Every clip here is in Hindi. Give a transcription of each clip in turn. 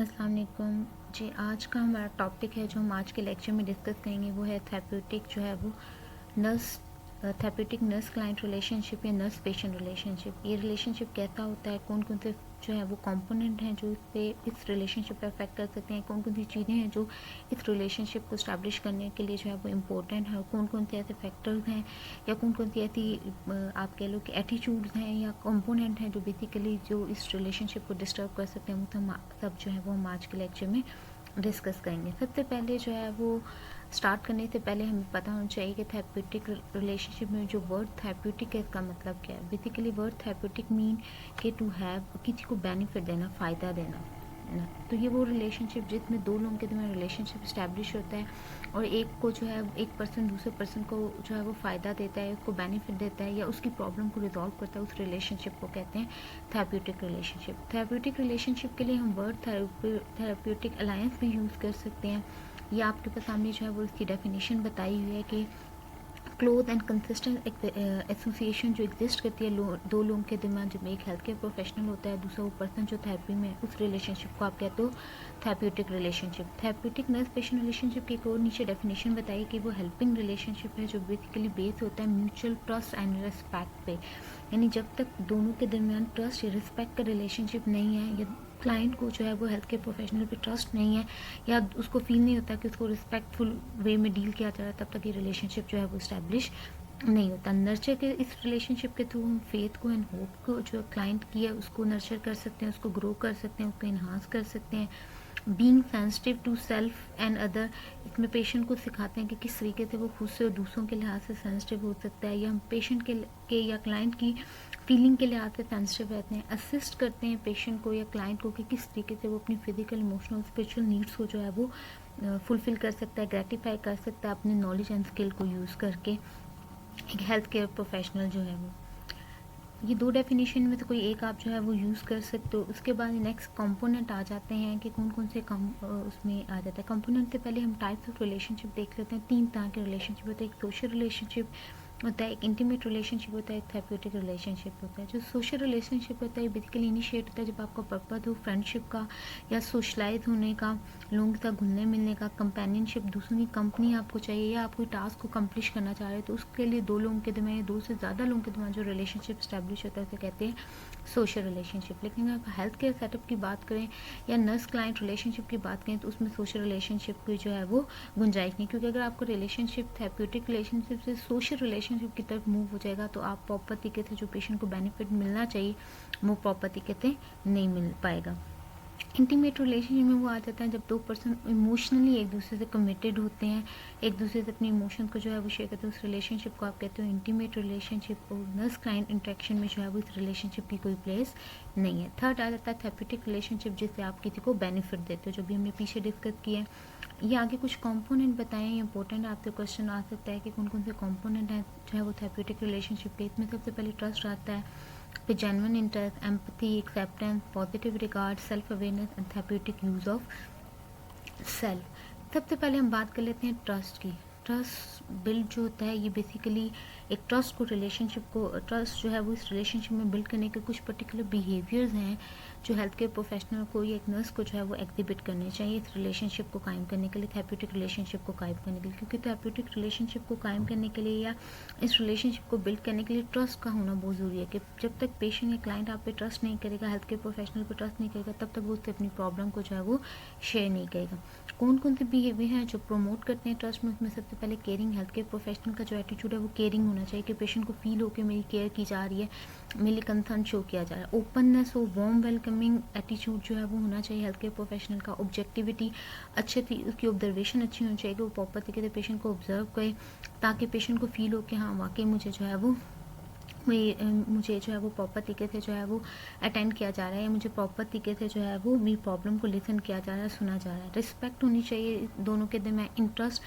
अस्सलाम वालेकुम जी। आज का हमारा टॉपिक है जो हम आज के लेक्चर में डिस्कस करेंगे वो है थेरेप्यूटिक जो है वो nurse therapeutic nurse client relationship या नर्स पेशेंट रिलेशनशिप। ये रिलेशनशिप कैसा होता है, कौन कौन से जो है वो कंपोनेंट हैं जो इस रिलेशनशिप पे अफेक्ट कर सकते हैं, कौन कौन सी चीज़ें हैं जो इस रिलेशनशिप को इस्टेब्लिश करने के लिए जो है वो इम्पोर्टेंट है, और कौन कौन से ऐसे फैक्टर्स हैं या कौन कौन सी ऐसी आप कह लो कि एटीट्यूड्स हैं या कंपोनेंट हैं जो बेसिकली जो इस रिलेशनशिप को डिस्टर्ब कर सकते हैं। वो सब जो है वो हम आज के लेक्चर में डिस्कस करेंगे। सबसे पहले जो है वो स्टार्ट करने से पहले हमें पता होना चाहिए कि थेरेप्यूटिक रिलेशनशिप में जो वर्ड थेरेप्यूटिक है इसका मतलब क्या है। बेसिकली वर्ड थेरेप्यूटिक मीन कि टू हैव, किसी को बेनिफिट देना, फ़ायदा देना ना। तो ये वो रिलेशनशिप जिसमें दो लोगों के दरमियान रिलेशनशिप इस्टेब्लिश होता है और एक को जो है एक पर्सन दूसरे पर्सन को जो है वो फ़ायदा देता है, उसको बेनिफिट देता है या उसकी प्रॉब्लम को रिजॉल्व करता है, उस रिलेशनशिप को कहते हैं थेरेप्यूटिक रिलेशनशिप। थेरेप्यूटिक रिलेशनशिप के लिए हम वर्ड थेरेप्यूटिक अलायंस भी यूज़ कर सकते हैं। या आपके पास सामने जो है वो इसकी डेफिनेशन बताई हुई है कि क्लोज एंड कंसिस्टेंट एसोसिएशन जो एग्जिस्ट करती है दो लोगों के दरमियान, जब एक हेल्थ केयर प्रोफेशनल होता है, दूसरा वो पर्सन जो थेरेपी में, उस रिलेशनशिप को आप कहते हो therapeutic relationship. Therapeutic nurse patient relationship की एक और नीचे डेफिनेशन बताई कि वो हेल्पिंग रिलेशनशिप है जो बेसिकली बेस होता है म्यूचुअल ट्रस्ट एंड रिस्पेक्ट पे। यानी जब तक दोनों के दरमियान ट्रस्ट या रिस्पेक्ट का रिलेशनशिप नहीं है, या क्लाइंट को जो है वो हेल्थ केयर प्रोफेशनल पे ट्रस्ट नहीं है या उसको फील नहीं होता कि उसको रिस्पेक्टफुल वे में डील किया जा रहा है, तब तक ये रिलेशनशिप जो है वो इस्टेब्लिश नहीं होता। नर्चर के इस रिलेशनशिप के थ्रू हम फेथ को एंड होप को जो क्लाइंट की है उसको नर्चर कर सकते हैं, उसको ग्रो कर सकते हैं, उसको इन्हांस कर सकते हैं। Being sensitive to self and other, इसमें पेशेंट को सिखाते हैं कि किस तरीके से वो खुद से और दूसरों के लिहाज से सेंसिटिव हो सकता है, या हम पेशेंट के या क्लाइंट की फीलिंग के लिहाज से सेंसिटिव रहते हैं। असिस्ट करते हैं पेशेंट को या क्लाइंट को कि किस तरीके से वो अपनी फिजिकल, इमोशनल, स्पिरिचुअल नीड्स को जो है वो फुलफिल कर सकता है, ग्रेटिफाई कर सकता है अपने नॉलेज एंड स्किल को यूज़ करके। एक हेल्थ केयर प्रोफेशनल जो है वो, ये दो डेफिनेशन में से कोई एक आप जो है वो यूज़ कर सकते हो। उसके बाद नेक्स्ट कंपोनेंट आ जाते हैं कि कौन कौन से उसमें आ जाता है। कंपोनेंट से पहले हम टाइप्स ऑफ रिलेशनशिप देख लेते हैं। 3 तरह के रिलेशनशिप होते हैं। एक सोशल रिलेशनशिप होता है, एक इंटीमेट रिलेशनशिप होता है, एक थेरेप्यूटिक रिलेशनशिप होता है। जो सोशल रिलेशनशिप होता है बेसिकली इनिशिएट होता है जब आपका पर्पस हो फ्रेंडशिप का या सोशलाइज होने का, लोगों के साथ घुलने मिलने का, कंपेनियनशिप, दूसरों की कंपनी आपको चाहिए, या आप कोई टास्क को कम्प्लीट करना चाह रहे हो, तो उसके लिए दो लोगों के दरमियान, दो से ज़्यादा लोगों के दरमियान जो रिलेशनशिप स्टैब्लिश होता है उसे कहते हैं सोशल रिलेशनशिप। लेकिन अगर हेल्थ केयर सेटअप की बात करें या नर्स क्लाइंट रिलेशनशिप की बात करें तो उसमें सोशल रिलेशनशिप की जो है वो गुंजाइश नहीं, क्योंकि अगर आपका रिलेशनशिप थेरेप्यूटिक रिलेशनशिप से सोशल रिलेशनशिप की तरफ मूव हो जाएगा तो आप प्रॉपर तरीके से जो पेशेंट को बेनिफिट मिलना चाहिए वो प्रॉपर तरीके से नहीं मिल पाएगा। इंटीमेट रिलेशनशिप में वो आ जाता है जब दो पर्सन इमोशनली एक दूसरे से कमिटेड होते हैं, एक दूसरे से अपनी इमोशंस को जो है वो शेयर करते हैं, उस रिलेशनशिप को आप कहते हो इंटीमेट रिलेशनशिप। और नर्स क्लाइंट इंटरेक्शन में जो है वो इस रिलेशनशिप की कोई प्लेस नहीं है। थर्ड आ जाता है थेरेप्यूटिक रिलेशनशिप, जिससे आप किसी को बेनिफिट देते हो, जो भी हमने पीछे डिस्कस किया है। ये आगे कुछ कंपोनेंट बताएं, इंपॉर्टेंट आपसे क्वेश्चन आ सकता है कि कौन कौन से कंपोनेंट हैं जो है वो थेरेप्यूटिक रिलेशनशिप के। इसमें सबसे पहले ट्रस्ट आता है, फिर genuine interest, empathy, acceptance, positive regard, self awareness and therapeutic use of self. सबसे पहले हम बात कर लेते हैं ट्रस्ट की। ट्रस्ट बिल्ड जो होता है ये बेसिकली एक ट्रस्ट को, रिलेशनशिप को, ट्रस्ट जो है वो इस रिलेशनशिप में बिल्ड करने के कुछ पर्टिकुलर बिहेवियर्स हैं जो हेल्थ केयर प्रोफेशनल को या एक नर्स को जो है वो एग्जिबिट करने चाहिए इस रिलेशनशिप को कायम करने के लिए, थेरेप्यूटिक रिलेशनशिप को कायम करने के लिए। क्योंकि थेरेप्यूटिक रिलेशनशिप को कायम करने के लिए या इस रिलेशनशिप को बिल्ड करने के लिए ट्रस्ट का होना बहुत ज़रूरी है। कि जब तक पेशेंट या क्लाइंट आप पे ट्रस्ट नहीं करेगा, हेल्थ केयर प्रोफेशनल पे ट्रस्ट नहीं करेगा, तब तक वो उससे अपनी प्रॉब्लम को जो है वो शेयर नहीं करेगा। कौन कौन से बिहेवियर हैं जो प्रमोट करते हैं ट्रस्ट में, उसमें सबसे पहले केयरिंग। हेल्थ केयर प्रोफेशनल का जो एटीट्यूड है वो केयरिंग होना चाहिए कि पेशेंट को फील हो कि मेरी केयर की जा रही है, मेरे कंसर्न शो किया जा रहा है। ओपननेस हो, वार्म वेलकमिंग एटीट्यूड जो है वो होना चाहिए हेल्थ केयर प्रोफेशनल का। ऑब्जेक्टिविटी, अच्छे थी उसकी ऑब्जर्वेशन अच्छी होनी चाहिए कि वो प्रॉपर तरीके से पेशेंट को ऑब्जर्व करे, ताकि पेशेंट को फील हो कि हाँ वाकई मुझे जो है वो मुझे जो है वो प्रॉपर तरीके से जो है वो अटेंड किया जा रहा है, मुझे प्रॉपर तरीके से जो है वो मेरी प्रॉब्लम को लिसन किया जा रहा है, सुना जा रहा है। रिस्पेक्ट होनी चाहिए दोनों के दरमियान। इंटरेस्ट,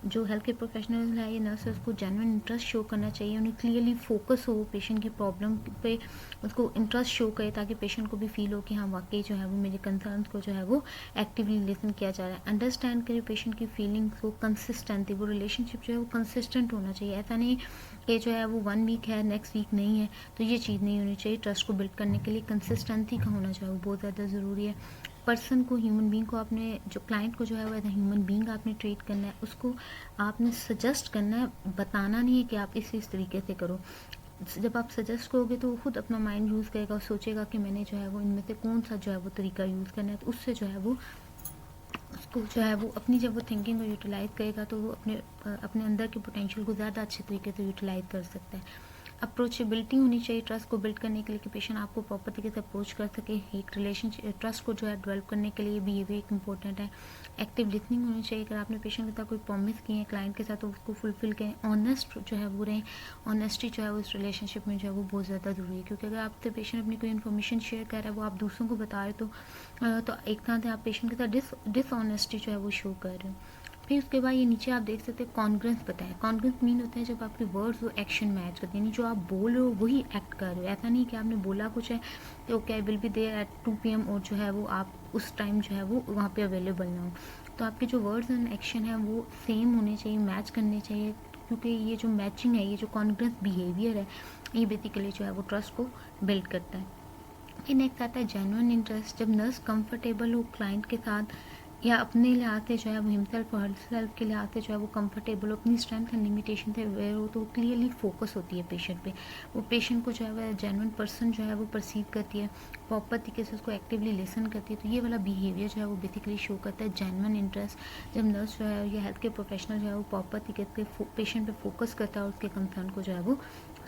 जो हेल्थ केयर प्रोफेशनल है या नर्सेस को जेन्युइन इंटरेस्ट शो करना चाहिए, उन्हें क्लियरली फोकस हो पेशेंट की प्रॉब्लम पे, उसको इंटरेस्ट शो करे ताकि पेशेंट को भी फील हो कि हाँ वाकई जो है वो मेरे कंसर्न को जो है वो एक्टिवली लिसन किया जा रहा है। अंडरस्टैंड करे पेशेंट की फीलिंग्स को, कंसिस्टेंटली, वो रिलेशनशिप जो है वो कंसिस्टेंट होना चाहिए। ऐसा नहीं कि जो है वो 1 वीक है नेक्स्ट वीक नहीं है, तो ये चीज़ नहीं होनी चाहिए। ट्रस्ट को बिल्ड करने के लिए कंसिस्टेंसी का होना चाहिए वो बहुत ज़्यादा ज़रूरी है। पर्सन को, ह्यूमन बीइंग को, आपने जो क्लाइंट को जो है वो एज ए ह्यूमन बीइंग आपने ट्रीट करना है, उसको आपने सजेस्ट करना है, बताना नहीं है कि आप इस तरीके से करो। जब आप सजेस्ट करोगे तो वो खुद अपना माइंड यूज़ करेगा और सोचेगा कि मैंने जो है वो इनमें से कौन सा जो है वो तरीका यूज़ करना है, तो उससे जो है वो उसको जो है वो अपनी जब वो थिंकिंग को यूटिलाइज़ करेगा तो वो अपने अंदर के पोटेंशियल को ज़्यादा अच्छे तरीके से यूटिलाइज़ कर सकता है। अप्रोचेबिलिटी होनी चाहिए ट्रस्ट को बिल्ड करने के लिए कि पेशेंट आपको प्रॉपर तरीके से अप्रोच कर सके। एक रिलेशनशिप ट्रस्ट को जो है डेवलप करने के लिए बिहेवियर एक इंपॉर्टेंट है। एक्टिव लिसनिंग होनी चाहिए। अगर आपने पेशेंट के साथ कोई प्रॉमिस किए हैं क्लाइंट के साथ तो उसको फुलफिल करें। ऑनेस्ट जो है वो रहें। ऑनेस्टी जो है वो इस रिलेशनशिप में जो है वो बहुत ज़्यादा ज़रूरी है, क्योंकि अगर आपसे पेशेंट अपनी कोई इन्फॉर्मेशन शेयर कर रहा है वो आप दूसरों को बता रहे तो एक तरह से आप पेशेंट के साथ डिसऑनेस्टी जो है वो शो कर रहे हो। फिर उसके बाद ये नीचे आप देख सकते हैं कॉन्ग्रेंस बताएं। कॉन्ग्रेंस मीन होता है जब आपके वर्ड्स वो एक्शन मैच करते हैं, यानी जो आप बोल रहे हो वही एक्ट कर रहे हो। ऐसा नहीं कि आपने बोला कुछ है कि okay I will be there at 2 PM और जो है वो आप उस टाइम जो है वो वहाँ पे अवेलेबल ना हो। तो आपके जो वर्ड्स एंड एक्शन है वो सेम होने चाहिए, मैच करने चाहिए, क्योंकि ये जो मैचिंग है, ये जो कॉन्ग्रेंस बिहेवियर है, ये बेसिकली जो है वो ट्रस्ट को बिल्ड करता है। फिर नेक्स्ट आता है जेन्युइन इंटरेस्ट। जब नर्स कंफर्टेबल हो क्लाइंट के साथ या अपने लिहाज से जो है वो हिमसेल्फ और हरसेल्फ के लिहाज से जो है वो कंफर्टेबल हो, अपनी स्ट्रेंथ एंड लिमिटेशन से अवेयर हो, तो वो क्लियरली फोकस होती है पेशेंट पे। वो पेशेंट को जो है वो जेन्युइन पर्सन जो है वो परसीव करती है, प्रॉपर तरीके से उसको एक्टिवली लिसन करती है। तो ये वाला बिहेवियर जो है वो बेसिकली शो करता है जेन्युइन इंटरेस्ट। जब नर्स जो है या हेल्थ केयर प्रोफेशनल जो है वो प्रॉपर तरीके से पेशेंट पे फोकस करता है और उसके कंसर्न को जो है वो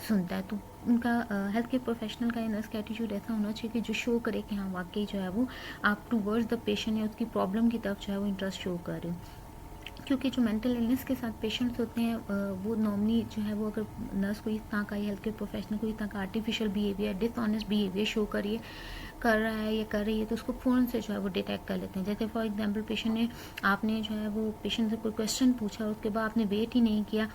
सुनता है, तो उनका हेल्थ केयर प्रोफेशनल का या नर्स का एटीट्यूड ऐसा होना चाहिए कि जो शो करे कि हाँ वाकई जो है वो आप टूवर्ड्स द पेशेंट या उसकी प्रॉब्लम की तरफ जो है वो इंटरेस्ट शो कर रहे हो। क्योंकि जो मेंटल इलनेस के साथ पेशेंट्स होते हैं वो नॉर्मली जो है वो अगर नर्स को इस तरह का या हेल्थ केयर प्रोफेशनल को इस तरह का artificial behaviour, dishonest behaviour show कर रहा है या कर रही है, तो उसको फ़ौरन से जो है वो डिटेक्ट कर लेते हैं। जैसे फॉर एग्जांपल पेशेंट ने, आपने जो है वो पेशेंट से कोई क्वेश्चन पूछा और उसके बाद आपने वेट ही नहीं किया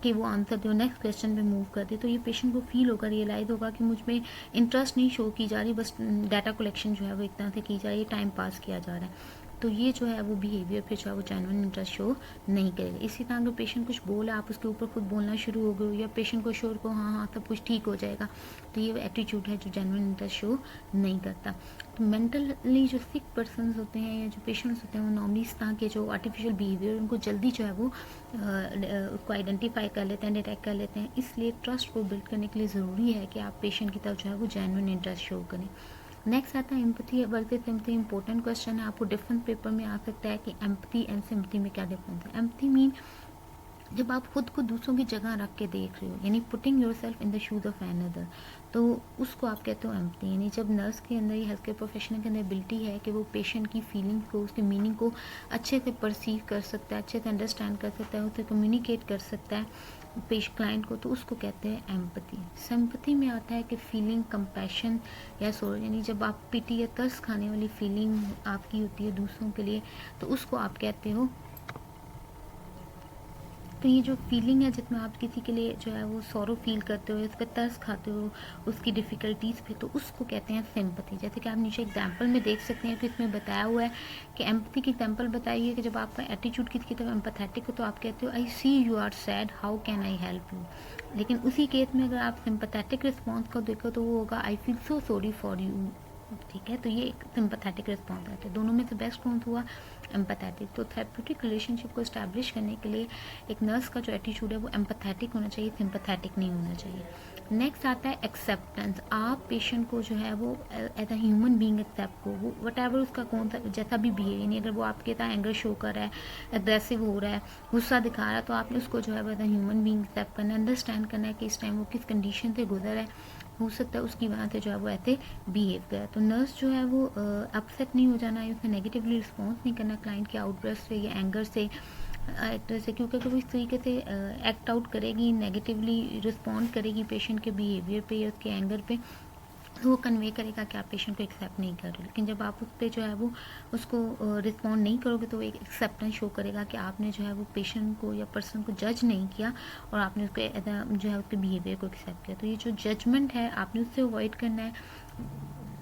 कि वो आंसर दे, नेक्स्ट क्वेश्चन पे मूव कर दे, तो ये पेशेंट को फील होगा, रियलाइज़ होगा कि मुझ में इंटरेस्ट नहीं शो की जा रही, बस डाटा कलेक्शन जो है वो एक तरह से की जा रही है, टाइम पास किया जा रहा है। तो ये जो है वो बिहेवियर फिर जो है वो जेन्युइन इंटरेस्ट शो नहीं करेगा। इसी तरह अगर पेशेंट कुछ बोला, आप उसके ऊपर खुद बोलना शुरू हो गए हो, या पेशेंट को श्योर को हाँ हाँ सब कुछ ठीक हो जाएगा, तो ये एटीट्यूड है जो जेन्युइन इंटरेस्ट शो नहीं करता। तो मेंटली जो सिक पर्सन होते हैं या जो पेशेंट्स होते हैं वो नॉर्मली इस तरह के जो आर्टिफिशियल बिहेवियर उनको जल्दी जो है वो उसको आइडेंटिफाई कर लेते हैं, डिटेक्ट कर लेते हैं। इसलिए ट्रस्ट को बिल्ड करने के लिए ज़रूरी है कि आप पेशेंट की तरफ जो है वो जेन्युइन इंटरेस्ट शो करें। नेक्स्ट आता है empathy versus sympathy. Important question है, आपको डिफरेंट पेपर में आ सकता है कि एम्पैथी एंड सिम्पैथी में क्या डिफरेंस है। एम्पैथी मीन जब आप खुद को दूसरों की जगह रख के देख रहे हो, यानी putting yourself in the shoes of another, तो उसको आप कहते हो एम्पैथी। यानी जब नर्स के अंदर या हेल्थ केयर प्रोफेशनल के अंदर एबिलिटी है कि वो पेशेंट की फीलिंग्स को, उसके मीनिंग को अच्छे से परसीव कर सकता है, अच्छे से अंडरस्टैंड कर सकता है, उसे कम्युनिकेट कर सकता है क्लाइंट को, तो उसको कहते हैं एम्पैथी। सिंपैथी में आता है कि फीलिंग कंपैशन या सोल, यानी जब आप पिटी या तरस खाने वाली फीलिंग आपकी होती है दूसरों के लिए, तो उसको आप कहते हो। तो ये जो फीलिंग है जिसमें आप किसी के लिए जो है वो सॉरो फील करते हो, इस पर तरस खाते हो उसकी डिफ़िकल्टीज़ पे, तो उसको कहते हैं सिंपैथी। जैसे कि आप नीचे एग्जांपल में देख सकते हैं कि इसमें बताया हुआ है कि एम्पैथी की एग्जांपल बताई है कि जब आपका एटीट्यूड किसी की तरफ एम्पैथेटिक हो तो आप कहते हो I see you are sad, how can I help you. लेकिन उसी केस में अगर आप सिंपैथेटिक रिस्पॉन्स को देखो तो वो होगा I feel so sorry for you. ठीक है, तो ये एक सिंपैथेटिक रिस्पॉन्स है। तो दोनों में से बेस्ट कौन सा हुआ? एम्पैथेटिक। तो थेरेप्यूटिक रिलेशनशिप को इस्टेब्लिश करने के लिए एक नर्स का जो एटीट्यूड है वो एम्पैथेटिक होना चाहिए, सिंपैथेटिक नहीं होना चाहिए। नेक्स्ट आता है एक्सेप्टेंस। आप पेशेंट को जो है वो as a human being accept को, वो वट एवर उसका कौन सा जैसा भी बिहेव, यानी अगर वो आपके साथ एंगर शो कर रहा है, एग्रेसिव हो रहा है, गुस्सा दिखा रहा है, तो आपने उसको जो है as a human being accept करना है, अंडरस्टैंड करना है कि इस टाइम वो किस कंडीशन से गुजर है, हो सकता है उसकी वजह से जो है वो ऐसे बिहेव करे। तो नर्स जो है वो अपसेट नहीं हो जाना है, उसे नेगेटिवली रिस्पॉन्स नहीं करना क्लाइंट के आउटबर्स्ट से या एंगर से, एक्टर से, क्योंकि अगर वो इस तरीके से एक्ट आउट करेगी, नेगेटिवली रिस्पॉन्ड करेगी पेशेंट के बिहेवियर पे या उसके एंगर पे, तो वो कन्वे करेगा कि आप पेशेंट को एक्सेप्ट नहीं कर रहे। लेकिन जब आप उस पर जो है वो उसको रिस्पॉन्ड नहीं करोगे तो वो एक एक्सेप्टेंस शो करेगा कि आपने जो है वो पेशेंट को या पर्सन को जज नहीं किया और आपने उसके जो है उसके बिहेवियर को एक्सेप्ट किया। तो ये जो जजमेंट है आपने उससे अवॉइड करना है।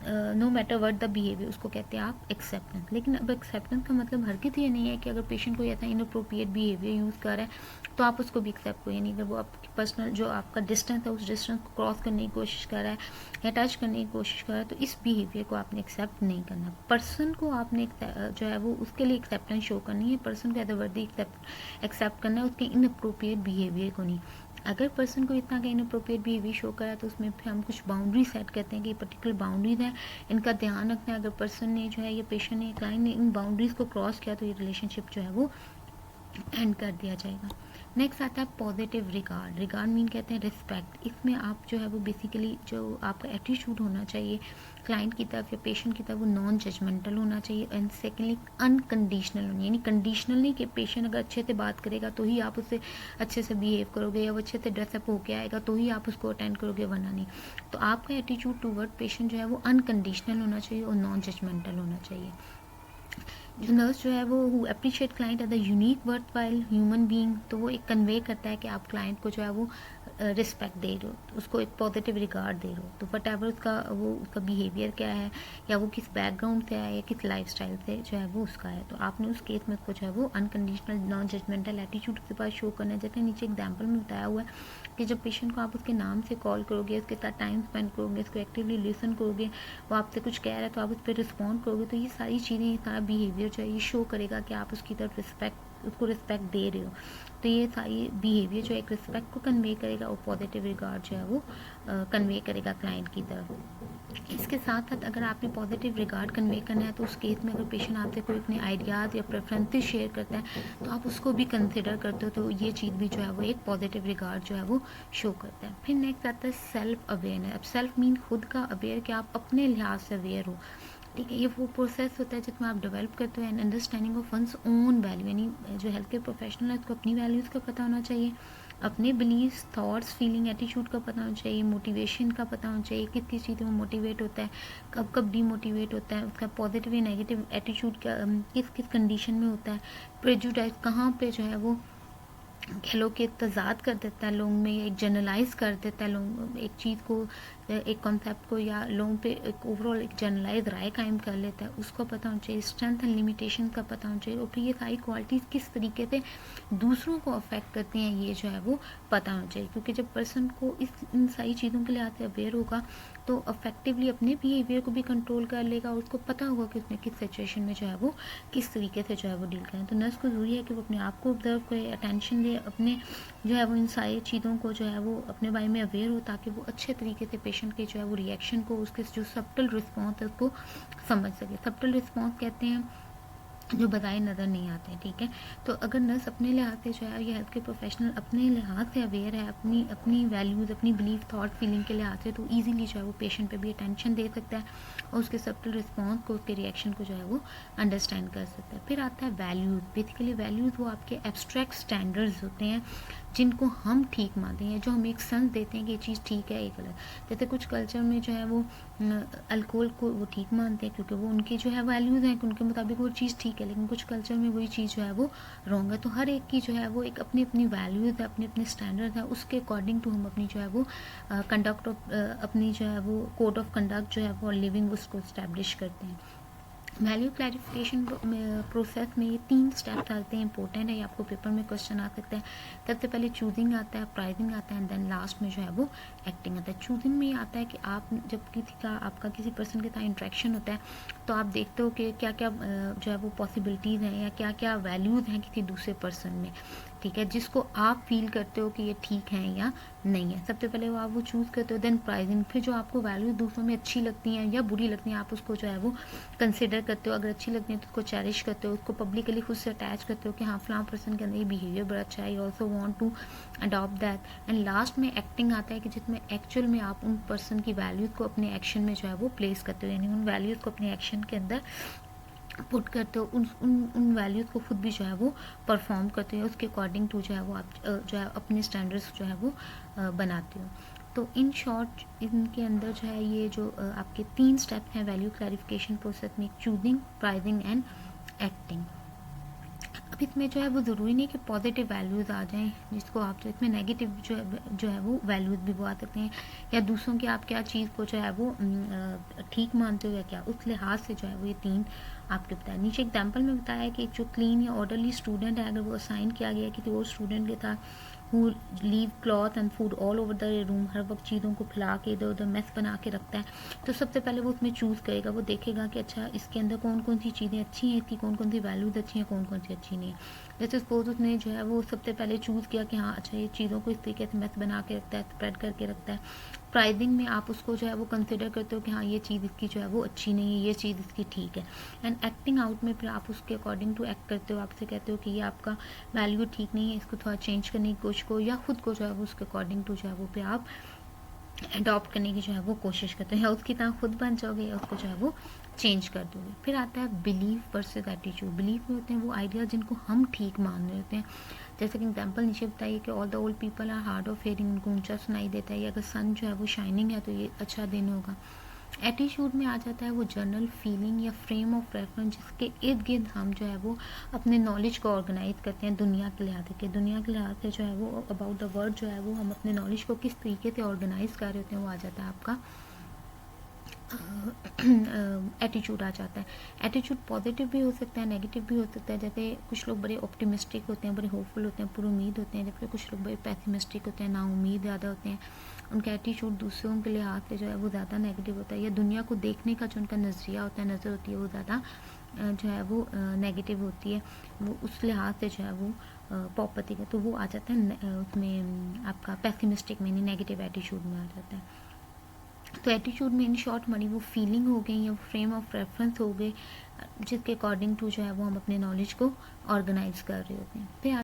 No matter what the behaviour, उसको कहते हैं आप एक्सेप्टेंस। लेकिन अब एक्सेप्टेंस का मतलब हरगिज़ ये नहीं है कि अगर पेशेंट कोई ऐसा इनअप्रोप्रिएट बिहेवियर यूज़ कर रहा है तो आप उसको भी एक्सेप्ट करिए। नहीं, अगर वो आपकी पर्सनल जो आपका डिस्टेंस है उस डिस्टेंस को क्रॉस करने की कोशिश कर रहा है या टच करने की कोशिश कर रहा है तो इस बिहेवियर को आपने एक्सेप्ट नहीं करना। पर्सन को आपने जो है वो उसके लिए एक्सेप्टेंस शो करनी है, पर्सन को एज अ वर्दी एक्सेप्ट करना है, उसके इनअप्रोप्रिएट बिहेवियर को नहीं। अगर पर्सन को इतना का इनअप्रोप्रिएट बिहेवियर शो करा है तो उसमें फिर हम कुछ बाउंड्री सेट करते हैं कि पर्टिकुलर बाउंड्रीज हैं, इनका ध्यान रखना है। अगर पर्सन ने जो है ये पेशेंट ने क्लाइंट ने इन बाउंड्रीज को क्रॉस किया तो ये रिलेशनशिप जो है वो एंड कर दिया जाएगा। नेक्स्ट आता है पॉजिटिव रिगार्ड। रिगार्ड मीन कहते हैं रिस्पेक्ट। इसमें आप जो है वो बेसिकली जो आपका एटीट्यूड होना चाहिए क्लाइंट की तरफ या पेशेंट की तरफ वो नॉन जजमेंटल होना चाहिए। एंड सेकेंडली अनकंडीशनल होनी, यानी कंडीशनल नहीं कि पेशेंट अगर अच्छे से बात करेगा तो ही आप उससे अच्छे से बिहेव करोगे या वो अच्छे से ड्रेसअप होके आएगा तो ही आप उसको अटेंड करोगे, वरना नहीं। तो आपका एटीट्यूड टूवर्ड पेशेंट जो है वो अनकंडीशनल होना चाहिए और नॉन जजमेंटल होना चाहिए। जो नर्स जो है वो appreciate client as a unique worth while human being, तो वो एक कन्वे करता है कि आप क्लाइंट को जो है वो रिस्पेक्ट दे रहे हो, उसको एक पॉजिटिव रिगार्ड दे रहे हो। तो वट एवर उसका बिहेवियर क्या है या वो किस बैकग्राउंड से है या किस लाइफस्टाइल से जो है वो उसका है, तो आपने उस केस में उसको जो है वो अनकंडीशनल नॉन जजमेंटल एटीट्यूड के पास शो करना है। जैसे नीचे एग्जाम्पल में बताया हुआ है कि जब पेशेंट को आप उसके नाम से कॉल करोगे, उसके साथ टाइम स्पेंड करोगे, उसको एक्टिवली लिसन करोगे, वो आपसे कुछ कह रहा है तो आप उस पर रिस्पॉन्ड करोगे, तो ये सारी चीज़ें, ये सारा बिहेवियर जो है ये शो करेगा कि आप उसकी तरफ उसको रिस्पेक्ट दे रहे हो। तो ये सारी बिहेवियर जो एक रिस्पेक्ट को कन्वे करेगा और पॉजिटिव रिगार्ड जो है वो कन्वे करेगा क्लाइंट की तरफ। इसके साथ साथ अगर आपने पॉजिटिव रिगार्ड कन्वे करना है तो उस केस में अगर पेशेंट आपसे कोई अपने आइडियाज़ या प्रेफरेंसेस शेयर करता है तो आप उसको भी कंसिडर करते हो, तो ये चीज़ भी जो है वो एक पॉजिटिव रिगार्ड जो है वो शो करता है। फिर नेक्स्ट आता है सेल्फ अवेयरनेस। अब सेल्फ मीन खुद का अवेयर, कि आप अपने लिहाज से अवेयर हो। ठीक है, ये वो प्रोसेस होता है जिसमें आप डेवलप करते हो an understanding of one's own value, यानी जो हेल्थ केयर प्रोफेशनल है उसको अपनी वैल्यूज़ का पता होना चाहिए, अपने बिलीव्स, थॉट्स, फीलिंग, एटीट्यूड का पता होना चाहिए, मोटिवेशन का पता होना चाहिए, किस किस चीज़ में मोटिवेट होता है, कब कब डीमोटिवेट होता है, उसका पॉजिटिव या नेगेटिव एटीट्यूड क्या किस किस कंडीशन में होता है, प्रेजुडाइज कहाँ पे जो है वो कह लो कि तजाद कर देता है लोगों में, एक जनरलाइज कर देता है लोग एक चीज़ को, एक कॉन्सेप्ट को, या लोगों पे एक ओवरऑल एक जनरलाइज राय कायम कर लेता है, उसको पता होना चाहिए। स्ट्रेंथ एंड लिमिटेशन का पता होना चाहिए। और फिर ये सारी क्वालिटीज़ किस तरीके से दूसरों को अफेक्ट करती हैं ये जो है वो पता होना चाहिए, क्योंकि जब पर्सन को इन सारी चीज़ों के लिए आते अवेयर होगा तो अफेक्टिवली अपने बिहेवियर को भी कंट्रोल कर लेगा और उसको पता होगा कि उसने किस सिचुएशन में जो है वो किस तरीके से जो है वो डील करें। तो नर्स को ज़रूरी है कि वो अपने आप को ऑब्जर्व करे, अटेंशन दे, अपने जो है वो इन सारी चीज़ों को जो है वो अपने बारे में अवेयर हो, ताकि वो अच्छे तरीके से पेशेंट के जो है वो रिएक्शन को, उसके जो सबटल रिस्पॉन्स है उसको समझ सके। सबटल रिस्पॉन्स कहते हैं जो बताए नज़र नहीं आते हैं। ठीक है, तो अगर नर्स अपने लिहाज से जो है या हेल्थ केयर प्रोफेशनल अपने लिहाज से अवेयर है, अपनी अपनी वैल्यूज़, अपनी बिलीफ, थॉट, फीलिंग के लिहाज से, तो इजीली जो है वो पेशेंट पे भी अटेंशन दे सकता है और उसके सबटल रिस्पॉन्स को, उसके रिएक्शन को जो है वो अंडरस्टैंड कर सकता है। फिर आता है वैल्यूज़। बेसिकली वैल्यूज़ वो आपके एब्स्ट्रैक्ट स्टैंडर्ड्स होते हैं जिनको हम ठीक मानते हैं, जो हम एक सेंस देते हैं कि ये चीज़ ठीक है, ये गलत। जैसे कुछ कल्चर में जो है वो अल्कोहल को वो ठीक मानते हैं क्योंकि वो उनकी जो है वैल्यूज़ हैं कि उनके मुताबिक वो चीज़ ठीक है, लेकिन कुछ कल्चर में वही चीज़ जो है वो रॉन्ग है। तो हर एक की जो है वो एक अपनी अपनी वैल्यूज़ है, अपने अपने स्टैंडर्ड है, उसके अकॉर्डिंग टू हम अपनी जो है वो कंडक्ट ऑफ अपनी जो है वो कोड ऑफ कंडक्ट जो है वो लिविंग उसको इस्टेब्लिश करते हैं। वैल्यू क्लैरिफिकेशन प्रोसेस में ये 3 स्टेप्स आते हैं, इंपॉर्टेंट है, ये आपको पेपर में क्वेश्चन आ सकता है। सबसे पहले चूजिंग आता है, प्राइजिंग आता है, एंड देन लास्ट में जो है वो एक्टिंग आता है। चूजिंग में आता है कि आप जब आपका किसी पर्सन के साथ इंट्रैक्शन होता है तो आप देखते हो कि क्या क्या जो है वो पॉसिबिलिटीज़ हैं या क्या क्या वैल्यूज़ हैं किसी दूसरे पर्सन में। ठीक है, जिसको आप फील करते हो कि ये ठीक है या नहीं है। सबसे पहले वो आप वो चूज़ करते हो, देन प्राइजिंग। फिर जो आपको वैल्यूज दूसरों में अच्छी लगती हैं या बुरी लगती हैं आप उसको जो है वो कंसिडर करते हो। अगर अच्छी लगती है तो उसको चेरिश करते हो, उसको पब्लिकली खुद से अटैच करते हो कि हाँ फलां पर्सन के अंदर ये बिहेवियर बड़ा अच्छा है, I also want to adopt that. And last में एक्टिंग आता है कि जिसमें एक्चुअल में आप उन पर्सन की वैल्यूज़ को अपने एक्शन में जो है वो प्लेस करते हो, यानी उन वैल्यूज़ को अपने एक्शन के अंदर पुट करते हो, उन वैल्यूज़ को खुद भी जो है वो परफॉर्म करते हो, उसके अकॉर्डिंग टू जो है वो आप जो है अपने स्टैंडर्ड्स जो है वो बनाते हो। तो इन शॉर्ट इनके अंदर जो है ये जो आपके 3 स्टेप हैं वैल्यू क्लैरिफिकेशन प्रोसेस में, चूजिंग, प्राइजिंग एंड एक्टिंग। अब अब इसमें जो है वो ज़रूरी नहीं कि पॉजिटिव वैल्यूज़ आ जाएं जिसको आप, तो इसमें नेगेटिव जो है वो वैल्यूज़ भी वो आ सकते हैं, या दूसरों की आप क्या चीज़ को जो है वो ठीक मानते हो या क्या, उस लिहाज से जो है वो ये 3 आपके बताया। नीचे एग्जाम्पल में बताया कि जो क्लीन या ऑर्डरली स्टूडेंट है, अगर वो असाइन किया गया किसी और स्टूडेंट के साथ who leave cloth and food all over the room, हर वक्त चीज़ों को फैला के इधर उधर मेस बना के रखता है, तो सबसे पहले वो उसमें चूज़ करेगा, वो देखेगा कि अच्छा इसके अंदर कौन कौन सी चीज़ें अच्छी हैं, इसकी कौन कौन सी वैल्यूज़ अच्छी हैं, कौन कौन सी अच्छी नहीं है। जैसे सपोज उसने जो है वो सबसे पहले चूज़ किया कि हाँ अच्छा ये चीज़ों को इस तरीके से मेस बना के रखता है, स्प्रेड करके रखता है। प्राइसिंग में आप उसको जो है वो कंसिडर करते हो कि हाँ ये चीज़ इसकी जो है वो अच्छी नहीं है, ये चीज़ इसकी ठीक है। एंड एक्टिंग आउट में फिर आप उसके अकॉर्डिंग टू एक्ट करते हो, आपसे कहते हो कि ये आपका वैल्यू ठीक नहीं है, इसको थोड़ा चेंज करने की कोशिश करो, या खुद को जो है वो उसके अकॉर्डिंग टू जो है वो पे आप अडॉप्ट करने की जो है वो कोशिश करते हैं, या उसकी तरह खुद बन जाओगे या उसको जो है वो चेंज कर दोगे। फिर आता है बिलीफ वर्सेस एटीट्यूड। बिलीफ में होते हैं वो आइडिया जिनको हम ठीक मान रहे होते हैं, जैसे कि एग्जांपल नीचे बताइए कि all the old people are hard of hearing, उनको ऊंचा सुनाई देता है, या अगर सन जो है वो शाइनिंग है तो ये अच्छा दिन होगा। एटीट्यूड में आ जाता है वो जनरल फीलिंग या फ्रेम ऑफ रेफरेंस जिसके इर्द गिर्द हम जो है वो अपने नॉलेज को ऑर्गेनाइज करते हैं दुनिया के लिहाज से, दुनिया के लिहाज से जो है वो अबाउट द वर्ल्ड जो है वो हम अपने नॉलेज को किस तरीके से ऑर्गेनाइज कर रहे होते हैं, वो आ जाता है आपका एटीट्यूड आ जाता है। एटीट्यूड पॉजिटिव भी हो सकता है, नेगेटिव भी हो सकता है। जैसे कुछ लोग बड़े ऑप्टिमिस्टिक होते हैं, बड़े होपफुल होते हैं, पूरी उम्मीद होते हैं, जबकि कुछ लोग बड़े पैसिमिस्टिक होते हैं, ना उम्मीद ज़्यादा होते हैं। उनका एटीट्यूड दूसरों के लिहाज से जो है वो ज़्यादा नेगेटिव होता है, या दुनिया को देखने का जो उनका नज़रिया होता है, नज़र होती है, वो ज़्यादा जो है वो नेगेटिव होती है, वो उस लिहाज से जो है वो पॉपति का, तो वो आ जाता है उसमें आपका पैसिमिस्टिक में, नेगेटिव एटीट्यूड में आ जाता है। तो एटीट्यूड में इन शॉर्ट मनी वो फीलिंग हो गई या फ्रेम ऑफ रेफरेंस हो गए जिसके अकॉर्डिंग टू जो है वो हम अपने नॉलेज को ऑर्गेनाइज कर रहे होते हैं। फिर